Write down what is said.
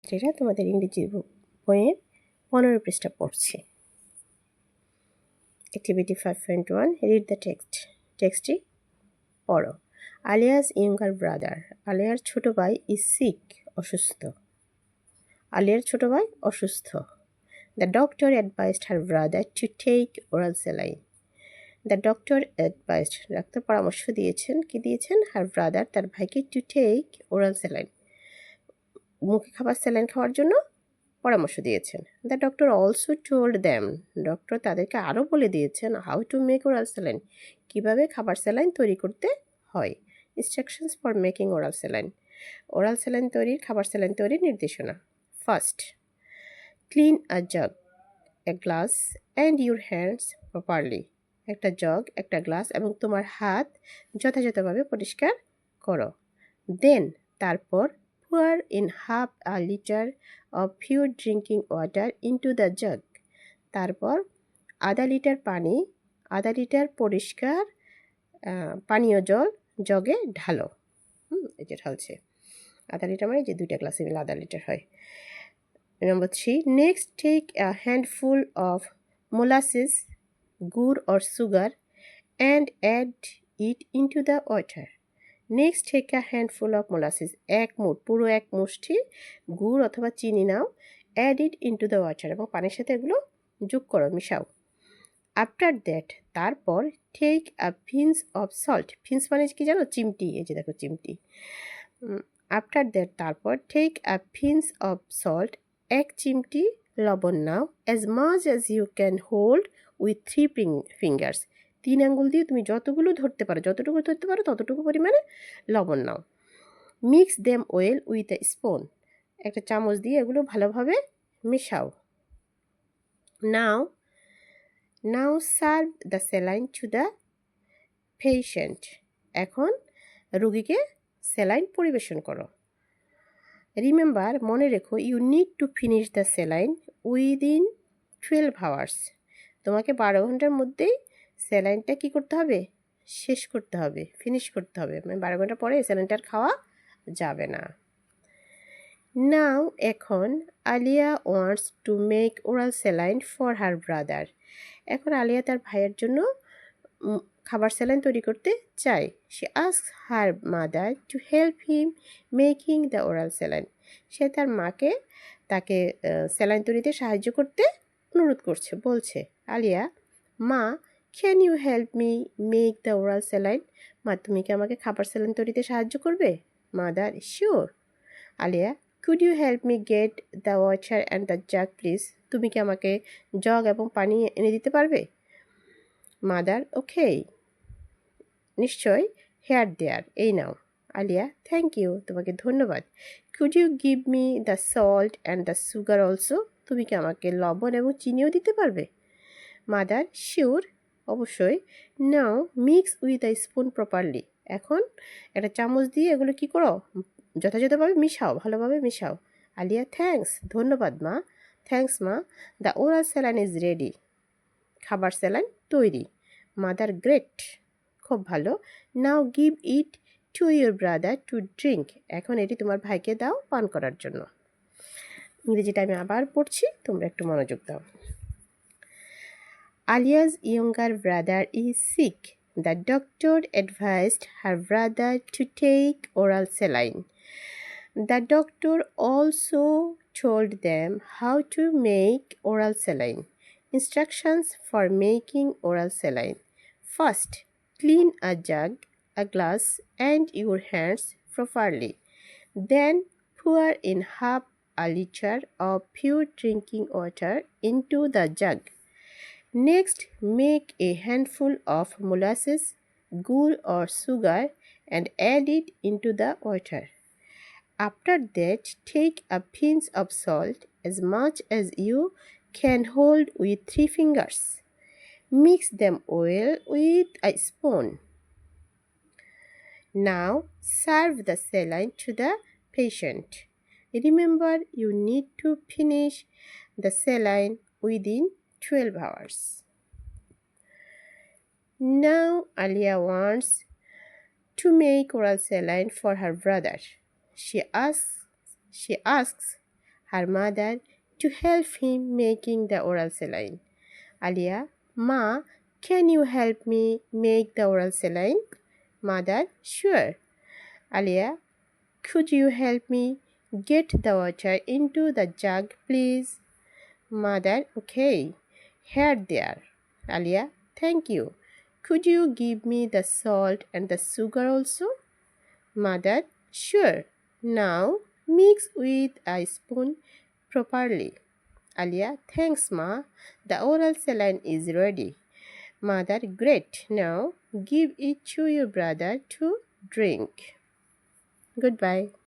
ছাত্রছাত্রীরা তোমাদের ইংরেজি বইয়ের 15 পৃষ্ঠা পড়ছি। অ্যাক্টিভিটি 5.1 রিড দ্য টেক্সটটি পড়ো। আলিয়াস ইয়ঙ্গার ব্রাদার, আলিয়ার ছোট ভাই ইজ সিক, অসুস্থ। আলিয়ার ছোট ভাই অসুস্থ। The doctor advised her brother to take oral saline. The doctor advised, ডাক্তার পরামর্শ দিয়েছেন, কি দিয়েছেন? হার ব্রাদার, তার ভাইকে, টু টেক ওরাল স্যালাইন, মুখে খাবার স্যালাইন খাওয়ার জন্য পরামর্শ দিয়েছেন। The doctor also told them, doctor তাদেরকে আরও বলে দিয়েছেন, how to make oral saline, কীভাবে খাবার স্যালাইন তৈরি করতে হয়। Instructions for making oral saline, oral saline তৈরির, খাবার স্যালাইন তৈরির নির্দেশনা। First, clean a jug, a glass and your hands properly, একটা জগ, একটা গ্লাস এবং তোমার হাত যথাযথভাবে পরিষ্কার করো। দেন, তারপর, pour in half a liter of pure drinking water into the jug, তারপর আধা লিটার পরিষ্কার পানীয় জল জগে ঢালো। এই যে ঢালছে, আধা লিটার মানে যে 2টা গ্লাসে মিলে আধা লিটার হয়। Number 3, next take a handful of molasses, গুড় or sugar and add it into the water. Next take a handful of molasses, পুরো এক মুষ্টি গুড় অথবা চিনি নাও, add it into the water, এবং পানির সাথে এগুলো যোগ করো, মিশাও। আফটার দ্যাট, তারপর, take a pinch of salt, pinch মানে কি জানো? চিমটি, এই যে দেখো চিমটি। আফটার দ্যাট, তারপর, take a pinch of salt, এক চিমটি লবণ নাও, as much as you can hold with 3 fingers, 3 আঙ্গুল দিয়ে তুমি যতটুকু ধরতে পারো ততটুকু পরিমাণে লবণ নাও। Mix them well with a spoon, একটা চামচ দিয়ে এগুলো ভালোভাবে মেশাও। Now serve the saline to the patient, এখন রোগীকে স্যালাইন পরিবেশন করো। রিমেম্বার, মনে রেখো, you need to finish the saline within 12 hours, তোমাকে 12 ঘন্টার মধ্যেই স্যালাইনটা কী করতে হবে? শেষ করতে হবে, ফিনিশ করতে হবে, মানে 12 ঘন্টা পরে স্যালাইনটার খাওয়া যাবে না। নাও, এখন, Alia wants to make oral saline for her brother, এখন আলিয়া তার ভাইয়ের জন্য খাবার স্যালাইন তৈরি করতে চায়। She asks her mother to help him making the oral saline, সে তার মাকে তাকে স্যালাইন তৈরিতে সাহায্য করতে অনুরোধ করছে, বলছে, আলিয়া, মা, can you help me make the oral saline, মা, তুমি কি আমাকে খাবার স্যালাইন তৈরিতে সাহায্য করবে? Mother, sure. Alia, could you help me get the water and the jug please, তুমি কি আমাকে জগ এবং পানি এনে দিতে পারবে? মাদার, ওকে, নিশ্চয়, হেয়ার দেয়ার, এই নাও। আলিয়া, থ্যাংক ইউ, তোমাকে ধন্যবাদ। Could you give me the salt and the sugar also, তুমি কি আমাকে লবণ এবং চিনিও দিতে পারবে? মাদার, শিওর, অবশ্যই। Now mix with a spoon properly, এখন একটা চামচ দিয়ে এগুলো কি করো? যথাযথভাবে মিশাও, ভালোভাবে মিশাও। আলিয়া, থ্যাঙ্কস, ধন্যবাদ মা। থ্যাঙ্কস মা। The oral saline is ready, খাবার স্যালাইন তৈরি। মাদার, গ্রেট, খুব ভালো। Now give it to your brother to drink, এখন এটি তোমার ভাইকে দাও পান করার জন্য। ইংরেজিটা আমি আবার পড়ছি, তোমরা একটু মনোযোগ দাও। Alia's younger brother is sick. The doctor advised her brother to take oral saline. The doctor also told them how to make oral saline. Instructions for making oral saline. First, clean a jug, a glass, and your hands properly. Then, pour in half a liter of pure drinking water into the jug. Next, make a handful of molasses, gur or sugar, and add it into the water. After that, take a pinch of salt, as much as you can hold with 3 fingers. Mix them well with a spoon. Now, serve the saline to the patient. Remember, you need to finish the saline within 12 hours. Now, Alia wants to make oral saline for her brother. She asks her mother, to help him making the oral saline. Alia, Ma, can you help me make the oral saline? Mother, sure. Alia, could you help me get the water into the jug, please? Mother, okay. Here there. Alia, thank you. Could you give me the salt and the sugar also? Mother, sure. Now mix with a spoon properly. Alia, thanks, Ma. The oral saline is ready. Mother, great. Now give it to your brother to drink. Goodbye.